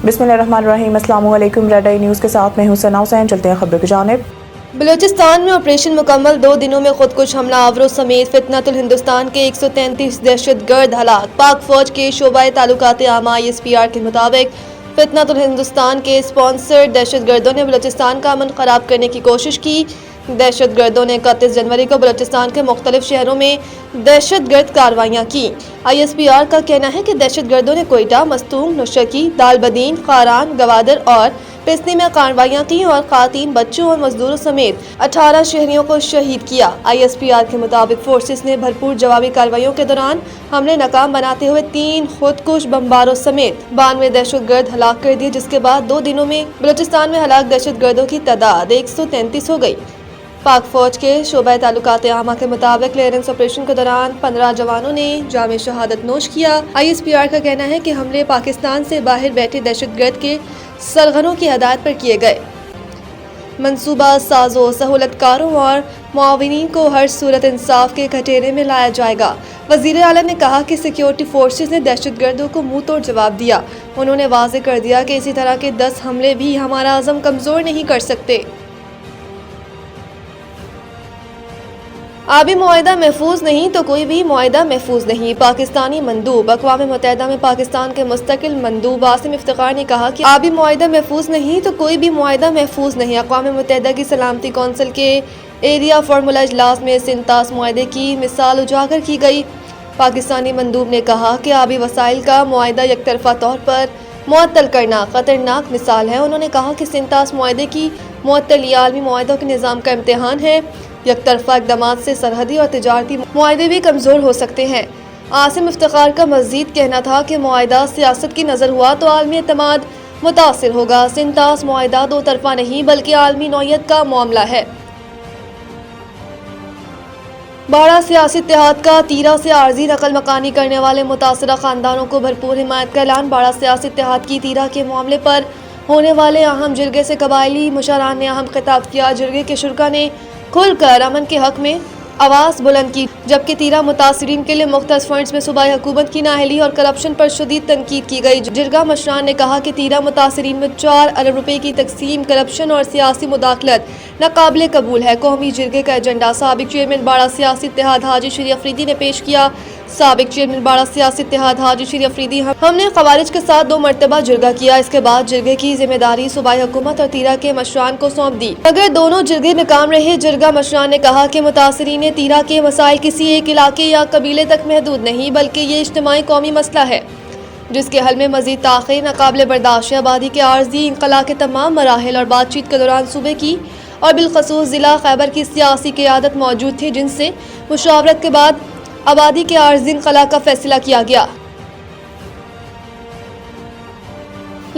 बिस्मिल्लाहिर्रहमानिर्रहीम। अस्सलाम वालेकुम। रेड आई न्यूज़ के साथ मैं हूं सना हुसैन। चलते हैं खबरों की जानिब। बलूचिस्तान में ऑपरेशन मुकम्मल, 2 दिनों में खुदकुश हमला आवरों समेत फितनतुल हिंदुस्तान के 133 दहशतगर्द हलाक। पाक फौज के शोबाए ताल्लुकात आमा ISPR के मुताबिक फितनतुल हिंदुस्तान के स्पॉन्सर्ड दहशतगर्दों ने बलूचिस्तान का अमन खराब करने की कोशिश की। दहशतगर्दों ने 31 जनवरी को बलूचिस्तान के मुख्तलिफ शहरों में दहशतगर्द कार्रवाइयाँ की। ISPR का कहना है कि दहशतगर्दों ने कोयटा, मस्तूंग, नुशकी, दालबदीन, खारान, गवादर और पिस्नी में कार्रवाइयाँ की और खातीन, बच्चों और मजदूरों समेत 18 शहरियों को शहीद किया। ISPR के मुताबिक फोर्सेस ने भरपूर जवाबी कार्रवाइयों के दौरान हमले नाकाम बनाते हुए 3 खुदकुश बमबारों समेत 92 दहशतगर्द हलाक कर दिए, जिसके बाद 2 दिनों में बलूचिस्तान में हलाक दहशतगर्दों की तादाद 133 हो गई। पाक फौज के शोबाए ताल्लुकात आमा के मुताबिक क्लियरेंस ऑपरेशन के दौरान 15 जवानों ने जामे शहादत नोश किया। ISPR का कहना है कि हमले पाकिस्तान से बाहर बैठे दहशतगर्द के सरगनों की हदायत पर किए गए। मंसूबा साजों, सहूलतकारों और मुआविनीन को हर सूरत इंसाफ के कटघरे में लाया जाएगा। वज़ीर आला ने कहा कि सिक्योरिटी फोर्सेस ने दहशतगर्दों को मुंह तोड़ जवाब दिया। उन्होंने वाज़ेह कर दिया कि इसी तरह के 10 हमले भी हमारा अज़म कमज़ोर नहीं कर सकते। आबी मुआहिदा महफूज नहीं तो कोई भी मुआहिदा महफूज नहीं। पाकिस्तानी मंदूब अक़वाम मुत्तहिदा में पाकिस्तान के मुस्तकिल मंदूब आसिम इफ्तिखार ने कहा कि आबी मुआहिदा महफूज नहीं तो कोई भी मुआहिदा महफूज नहीं। अक़वाम मुत्तहिदा की सलामती कौंसिल के एरिया फार्मूला इजलास में सिंतास मुआहिदे की मिसाल उजागर की गई। पाकिस्तानी मंदूब ने कहा कि आबी वसाइल का मुआहिदा यकतरफा तौर पर मुअत्तल करना ख़तरनाक मिसाल है। उन्होंने कहा कि सिंतास मुआहिदे की मुअत्तली आलमी मुआहिदों के निज़ाम का इम्तिहान है। यकतरफा इक़दामात से सरहदी और तिजारती मुआहिदे भी कमज़ोर हो सकते हैं। आसिम इफ्तिखार का मज़ीद कहना था कि मुआहिदा सियासत की नज़र हुआ तो आलमी एतमाद मुतासिर होगा। सिंतास मुआहिदा दो तरफा नहीं बल्कि आलमी नौयत का मामला है। बाड़ा सियासी इत्तेहाद का तीरा से आर्जी नकल मकानी करने वाले मुतासरा ख़ानदानों को भरपूर हिमायत का ऐलान। बाड़ा सियासी इत्तेहाद की तीरा के मामले पर होने वाले अहम जिरगे से कबायली मुशारान ने अहम खिताब किया। जिरगे के शुरका ने खुलकर अमन के हक में आवाज़ बुलंद की, जबकि तीरा मुतासरीन के लिए मुख्तस फंड्स में सूबाई हुकूमत की नाअहली और करप्शन पर शदीद तनकीद की गई। जिरगा मशरान ने कहा कि तीरा मुतासरीन में 4 अरब रुपए की तकसीम, करप्शन और सियासी मुदाखलत नाकाबिले कबूल है। कौमी जिरगे का एजेंडा साबिक चेयरमैन बाड़ा सियासी इत्तेहाद हाजी शरी अफरीदी ने पेश किया। साबिक चेयरमैन बाड़ा सियासी इत्तेहाद हाजी शरी अफरीदी: हमने खवारिज के साथ 2 मरतबा जिरगा किया। इसके बाद जिरगे की जिम्मेदारी सूबाई हुकूमत और तीरा के मशरान को सौंप दी। अगर दोनों जिरगे नाकाम रहे, जिरगा मशरान ने कहा कि मुतासरीन तीरा के मसाइल किसी एक इलाके या कबीले तक महदूद नहीं बल्कि ये इज्तिमाई कौमी मसला है जिसके हल में मजीद ताख़ीर नाकाबिले बर्दाश्त है। आबादी के आर्जी इंक़ला के तमाम मराहिल और बातचीत के दौरान सूबे की और बिलखसूस ज़िला खैबर की सियासी क़यादत मौजूद थी, जिनसे मुशावरत के बाद आबादी के आर्जी इंक़ला का फैसला किया गया।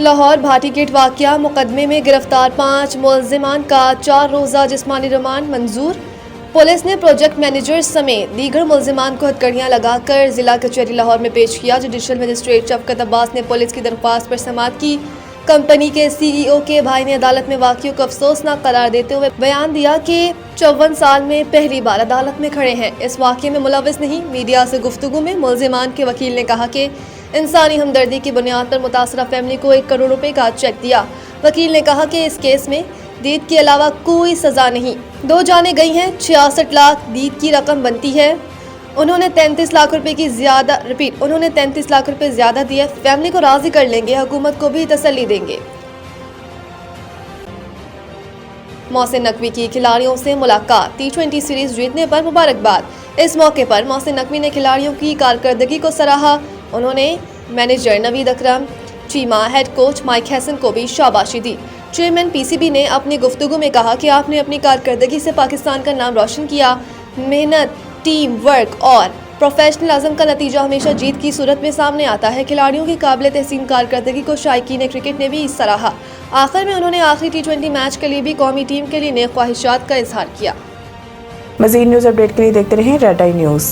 लाहौर भाटी गेट वाक़या मुकदमे में गिरफ्तार 5 मुलज़िमान का 4 रोज़ा जिस्मानी रिमांड मंजूर। पुलिस ने प्रोजेक्ट मैनेजर समेत दीगर मुलज़िमान को हथकड़ियाँ लगाकर ज़िला कचहरी लाहौर में पेश किया। जुडिशल मजिस्ट्रेट शफकत अब्बास ने पुलिस की दरख्वास्त पर समाअत की। कंपनी के CEO के भाई ने अदालत में वाक़ियों को अफसोसनाक करार देते हुए बयान दिया कि 54 साल में पहली बार अदालत में खड़े हैं, इस वाक़े में मुलव्वस नहीं। मीडिया से गुफ्तगू में मुलज़िमान के वकील ने कहा कि इंसानी हमदर्दी की बुनियाद पर मुतासरा फैमिली को 1 करोड़ रुपए का चेक दिया। वकील ने कहा कि इस केस में दीद के अलावा कोई सज़ा नहीं। 2 जानें गई हैं, 66 लाख दीद की रकम बनती है। उन्होंने 33 लाख रुपए की उन्होंने 33 लाख रुपए ज़्यादा दिए। फैमिली को राज़ी कर लेंगे, हुकूमत को भी तसल्ली देंगे। मोहसिन नकवी की खिलाड़ियों से मुलाकात, T20 सीरीज जीतने पर मुबारकबाद। इस मौके पर मोहसिन नकवी ने खिलाड़ियों की कारकर्दगी को सराहा। उन्होंने manager Naveed Akram, Cheema, head coach Mike Hesson को भी शाबाशी दी। चेयरमैन PCB ने अपनी गुफ्तगू में कहा कि आपने अपनी कारकर्दगी से पाकिस्तान का नाम रोशन किया। मेहनत, टीम वर्क और प्रोफेशनलिज्म का नतीजा हमेशा जीत की सूरत में सामने आता है। खिलाड़ियों की काबिल तहसीन कारकर्दगी को शायकीन क्रिकेट ने भी सराहा। आखिर में उन्होंने आखिरी T20 मैच के लिए भी कौमी टीम के लिए नेक ख्वाहिशात का इजहार किया। मज़ीद न्यूज़ अपडेट के लिए देखते रहें रेड आई न्यूज़।